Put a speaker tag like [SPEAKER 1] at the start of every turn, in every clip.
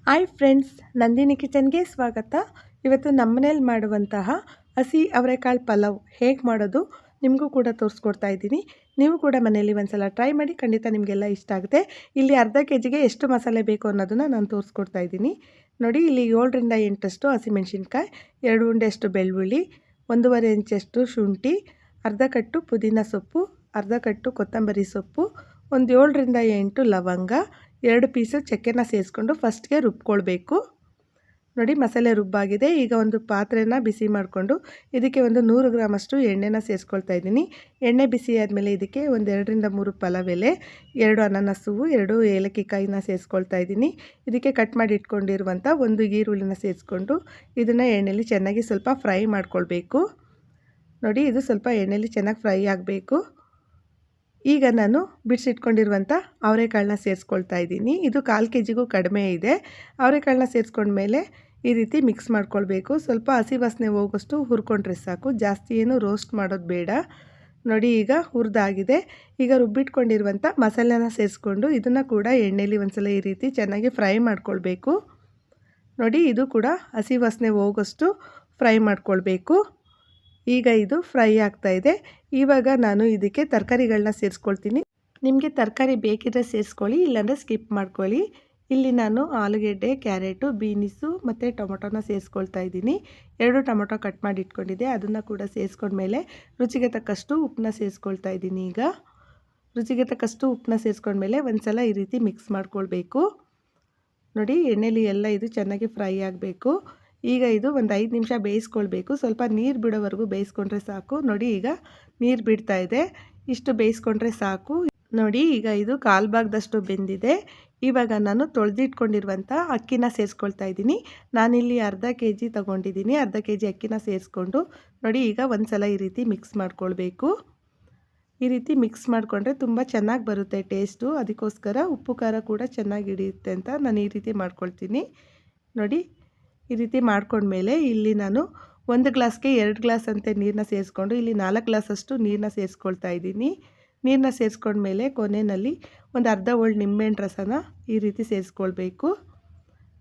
[SPEAKER 1] Hi friends, Nandini ಕಿಚನ್ಗೆ ಸ್ವಾಗತ. ಇವತ್ತು ನಮ್ಮನೇಲಿ ಮಾಡುವಂತಹ ಹಸಿ ಅವರೆಕಾಳು ಪಲಾವ್ ಹೇಗೆ ಮಾಡೋದು ನಿಮಗೂ ಕೂಡ ತೋರಿಸ್ಕೊಡ್ತಾ ಇದ್ದೀನಿ. ನೀವು ಕೂಡ ಮನೆಯಲ್ಲಿ ಒಂದ್ಸಲ ಟ್ರೈ ಮಾಡಿ, ಖಂಡಿತ ನಿಮಗೆಲ್ಲ ಇಷ್ಟ ಆಗುತ್ತೆ. ಇಲ್ಲಿ ಅರ್ಧ ಕೆ ಜಿಗೆ ಎಷ್ಟು ಮಸಾಲೆ ಬೇಕು ಅನ್ನೋದನ್ನು ನಾನು ತೋರಿಸ್ಕೊಡ್ತಾ ಇದ್ದೀನಿ. ನೋಡಿ, ಇಲ್ಲಿ 7ರಿಂದ 8 ಹಸಿಮೆಣಸಿನ್ಕಾಯಿ, 2 ಉಂಡೆಯಷ್ಟು ಬೆಳ್ಳುಳ್ಳಿ, 1.5 ಇಂಚಷ್ಟು ಶುಂಠಿ, ಅರ್ಧ ಕಟ್ಟು ಪುದೀನ ಸೊಪ್ಪು, ಅರ್ಧ ಕಟ್ಟು ಕೊತ್ತಂಬರಿ ಸೊಪ್ಪು, ಒಂದು 7ರಿಂದ 8 ಲವಂಗ, 2 ಪೀಸು ಚಕ್ಕೆನ ಸೇರಿಸ್ಕೊಂಡು ಫಸ್ಟ್ಗೆ ರುಬ್ಕೊಳ್ಬೇಕು. ನೋಡಿ, ಮಸಾಲೆ ರುಬ್ಬಾಗಿದೆ. ಈಗ ಒಂದು ಪಾತ್ರೆನ ಬಿಸಿ ಮಾಡಿಕೊಂಡು ಇದಕ್ಕೆ ಒಂದು 100 ಗ್ರಾಮಷ್ಟು ಎಣ್ಣೆನ ಸೇರಿಸ್ಕೊಳ್ತಾ ಇದ್ದೀನಿ. ಎಣ್ಣೆ ಬಿಸಿ ಆದಮೇಲೆ ಇದಕ್ಕೆ ಒಂದು 2ರಿಂದ 3 ಪಲಾವ್ ಎಲೆ, 2 ಅನಾನಸು, 2 ಏಲಕ್ಕಿ ಕಾಯಿನ ಸೇರಿಸ್ಕೊಳ್ತಾ ಇದ್ದೀನಿ. ಇದಕ್ಕೆ ಕಟ್ ಮಾಡಿ ಇಟ್ಕೊಂಡಿರುವಂಥ ಒಂದು ಈರುಳ್ಳಿನ ಸೇರಿಸ್ಕೊಂಡು ಇದನ್ನು ಎಣ್ಣೆಯಲ್ಲಿ ಚೆನ್ನಾಗಿ ಸ್ವಲ್ಪ ಫ್ರೈ ಮಾಡ್ಕೊಳ್ಬೇಕು. ನೋಡಿ, ಇದು ಸ್ವಲ್ಪ ಎಣ್ಣೆಯಲ್ಲಿ ಚೆನ್ನಾಗಿ ಫ್ರೈ ಆಗಬೇಕು. ಈಗ ನಾನು ಬಿಡಿಸಿಟ್ಕೊಂಡಿರುವಂಥ ಅವರೆಕಾಳನ್ನ ಸೇರಿಸ್ಕೊಳ್ತಾ ಇದ್ದೀನಿ. ಇದು 1/4 ಕೆ ಜಿಗೂ ಕಡಿಮೆ ಇದೆ. ಅವರೆಕಾಳನ್ನ ಸೇರಿಸ್ಕೊಂಡ್ಮೇಲೆ ಈ ರೀತಿ ಮಿಕ್ಸ್ ಮಾಡ್ಕೊಳ್ಬೇಕು. ಸ್ವಲ್ಪ ಹಸಿ ವಾಸನೆ ಹೋಗೋಷ್ಟು ಹುರ್ಕೊಂಡ್ರೆ ಸಾಕು, ಜಾಸ್ತಿ ಏನು ರೋಸ್ಟ್ ಮಾಡೋದು ಬೇಡ. ನೋಡಿ, ಈಗ ಹುರಿದಾಗಿದೆ. ಈಗ ರುಬ್ಬಿಟ್ಕೊಂಡಿರುವಂಥ ಮಸಾಲೆನ ಸೇರಿಸ್ಕೊಂಡು ಇದನ್ನು ಕೂಡ ಎಣ್ಣೆಯಲ್ಲಿ ಒಂದ್ಸಲ ಈ ರೀತಿ ಚೆನ್ನಾಗಿ ಫ್ರೈ ಮಾಡ್ಕೊಳ್ಬೇಕು. ನೋಡಿ, ಇದು ಕೂಡ ಹಸಿ ವಾಸನೆ ಹೋಗೋಷ್ಟು ಫ್ರೈ ಮಾಡ್ಕೊಳ್ಬೇಕು. ಈಗ ಇದು ಫ್ರೈ ಆಗ್ತಾಯಿದೆ. ಇವಾಗ ನಾನು ಇದಕ್ಕೆ ತರಕಾರಿಗಳನ್ನ ಸೇರಿಸ್ಕೊಳ್ತೀನಿ. ನಿಮಗೆ ತರಕಾರಿ ಬೇಕಿದ್ರೆ ಸೇರಿಸ್ಕೊಳ್ಳಿ, ಇಲ್ಲಾಂದರೆ ಸ್ಕಿಪ್ ಮಾಡ್ಕೊಳ್ಳಿ. ಇಲ್ಲಿ ನಾನು ಆಲೂಗೆಡ್ಡೆ, ಕ್ಯಾರೆಟು, ಬೀನಿಸು ಮತ್ತು ಟೊಮೊಟೊನ ಸೇರಿಸ್ಕೊಳ್ತಾ ಇದ್ದೀನಿ. 2 ಟೊಮೊಟೊ ಕಟ್ ಮಾಡಿ ಇಟ್ಕೊಂಡಿದ್ದೆ, ಅದನ್ನು ಕೂಡ ಸೇರಿಸ್ಕೊಂಡ್ಮೇಲೆ ರುಚಿಗೆ ತಕ್ಕಷ್ಟು ಉಪ್ಪನ್ನ ಸೇರಿಸ್ಕೊಳ್ತಾ ಇದ್ದೀನಿ. ಈಗ ರುಚಿಗೆ ತಕ್ಕಷ್ಟು ಉಪ್ಪನ್ನ ಸೇರಿಸ್ಕೊಂಡ್ಮೇಲೆ ಒಂದ್ಸಲ ಈ ರೀತಿ ಮಿಕ್ಸ್ ಮಾಡ್ಕೊಳ್ಬೇಕು. ನೋಡಿ, ಎಣ್ಣೆಲಿ ಎಲ್ಲ ಇದು ಚೆನ್ನಾಗಿ ಫ್ರೈ ಆಗಬೇಕು. ಈಗ ಇದು ಒಂದು 5 ನಿಮಿಷ ಬೇಯಿಸ್ಕೊಳ್ಬೇಕು. ಸ್ವಲ್ಪ ನೀರು ಬಿಡೋವರೆಗೂ ಬೇಯಿಸ್ಕೊಂಡ್ರೆ ಸಾಕು. ನೋಡಿ, ಈಗ ನೀರು ಬಿಡ್ತಾ ಇದೆ. ಇಷ್ಟು ಬೇಯಿಸ್ಕೊಂಡ್ರೆ ಸಾಕು. ನೋಡಿ, ಈಗ ಇದು 1/4 ಭಾಗದಷ್ಟು ಬೆಂದಿದೆ. ಇವಾಗ ನಾನು ತೊಳೆದಿಟ್ಕೊಂಡಿರುವಂಥ ಅಕ್ಕಿನ ಸೇರಿಸ್ಕೊಳ್ತಾ ಇದ್ದೀನಿ. ನಾನಿಲ್ಲಿ ಅರ್ಧ ಕೆ ಜಿ ತೊಗೊಂಡಿದ್ದೀನಿ. ಅರ್ಧ ಕೆ ಜಿ ಅಕ್ಕಿನ ಸೇರಿಸ್ಕೊಂಡು ನೋಡಿ, ಈಗ ಒಂದ್ಸಲ ಈ ರೀತಿ ಮಿಕ್ಸ್ ಮಾಡ್ಕೊಳ್ಬೇಕು. ಈ ರೀತಿ ಮಿಕ್ಸ್ ಮಾಡಿಕೊಂಡ್ರೆ ತುಂಬ ಚೆನ್ನಾಗಿ ಬರುತ್ತೆ ಟೇಸ್ಟು. ಅದಕ್ಕೋಸ್ಕರ ಉಪ್ಪು ಖಾರ ಕೂಡ ಚೆನ್ನಾಗಿ ಹಿಡಿಯುತ್ತೆ ಅಂತ ನಾನು ಈ ರೀತಿ ಮಾಡ್ಕೊಳ್ತೀನಿ. ನೋಡಿ, ಈ ರೀತಿ ಮಾಡ್ಕೊಂಡ್ಮೇಲೆ ಇಲ್ಲಿ ನಾನು 1 ಗ್ಲಾಸ್ಗೆ 2 ಗ್ಲಾಸ್ ಅಂತೆ ನೀರನ್ನ ಸೇರಿಸ್ಕೊಂಡು ಇಲ್ಲಿ 4 ಗ್ಲಾಸಷ್ಟು ನೀರನ್ನ ಸೇರಿಸ್ಕೊಳ್ತಾ ಇದ್ದೀನಿ. ನೀರನ್ನ ಸೇರಿಸ್ಕೊಂಡ್ಮೇಲೆ ಕೊನೆಯಲ್ಲಿ ಒಂದು ಅರ್ಧ ಹೋಳು ನಿಂಬೆಹಣ್ಣು ರಸನ ಈ ರೀತಿ ಸೇರಿಸ್ಕೊಳ್ಬೇಕು.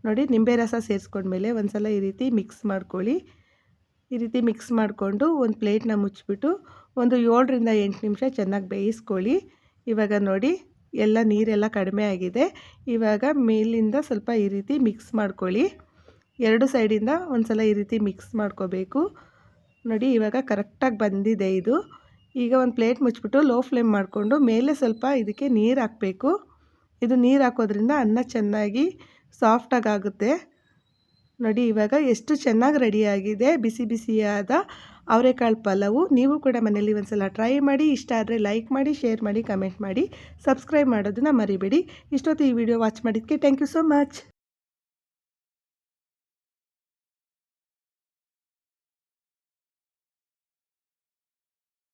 [SPEAKER 1] ನೋಡಿ, ನಿಂಬೆ ರಸ ಸೇರಿಸ್ಕೊಂಡ್ಮೇಲೆ ಒಂದ್ಸಲ ಈ ರೀತಿ ಮಿಕ್ಸ್ ಮಾಡ್ಕೊಳ್ಳಿ. ಈ ರೀತಿ ಮಿಕ್ಸ್ ಮಾಡಿಕೊಂಡು ಒಂದು ಪ್ಲೇಟ್ನ ಮುಚ್ಚಿಬಿಟ್ಟು ಒಂದು 7ರಿಂದ 8 ನಿಮಿಷ ಚೆನ್ನಾಗಿ ಬೇಯಿಸ್ಕೊಳ್ಳಿ. ಇವಾಗ ನೋಡಿ, ಎಲ್ಲ ನೀರೆಲ್ಲ ಕಡಿಮೆ ಆಗಿದೆ. ಇವಾಗ ಮೇಲಿಂದ ಸ್ವಲ್ಪ ಈ ರೀತಿ ಮಿಕ್ಸ್ ಮಾಡ್ಕೊಳ್ಳಿ. 2 ಸೈಡಿಂದ ಒಂದ್ಸಲ ಈ ರೀತಿ ಮಿಕ್ಸ್ ಮಾಡ್ಕೋಬೇಕು. ನೋಡಿ, ಇವಾಗ ಕರೆಕ್ಟಾಗಿ ಬಂದಿದೆ ಇದು. ಈಗ ಒಂದು ಪ್ಲೇಟ್ ಮುಚ್ಚಿಬಿಟ್ಟು ಲೋ ಫ್ಲೇಮ್ ಮಾಡಿಕೊಂಡು ಮೇಲೆ ಸ್ವಲ್ಪ ಇದಕ್ಕೆ ನೀರು ಹಾಕಬೇಕು. ಇದು ನೀರು ಹಾಕೋದ್ರಿಂದ ಅನ್ನ ಚೆನ್ನಾಗಿ ಸಾಫ್ಟಾಗಿ ಆಗುತ್ತೆ. ನೋಡಿ, ಇವಾಗ ಎಷ್ಟು ಚೆನ್ನಾಗಿ ರೆಡಿಯಾಗಿದೆ ಬಿಸಿ ಬಿಸಿಯಾದ ಅವರೆಕಾಳು ಪಲಾವು. ನೀವು ಕೂಡ ಮನೇಲಿ ಒಂದ್ಸಲ ಟ್ರೈ ಮಾಡಿ. ಇಷ್ಟ ಆದರೆ ಲೈಕ್ ಮಾಡಿ, ಶೇರ್ ಮಾಡಿ, ಕಮೆಂಟ್ ಮಾಡಿ, ಸಬ್ಸ್ಕ್ರೈಬ್ ಮಾಡೋದನ್ನು ಮರಿಬೇಡಿ. ಇಷ್ಟೊತ್ತು ಈ ವಿಡಿಯೋ ವಾಚ್ ಮಾಡಿದ್ದಕ್ಕೆ ಥ್ಯಾಂಕ್ ಯು ಸೋ ಮಚ್.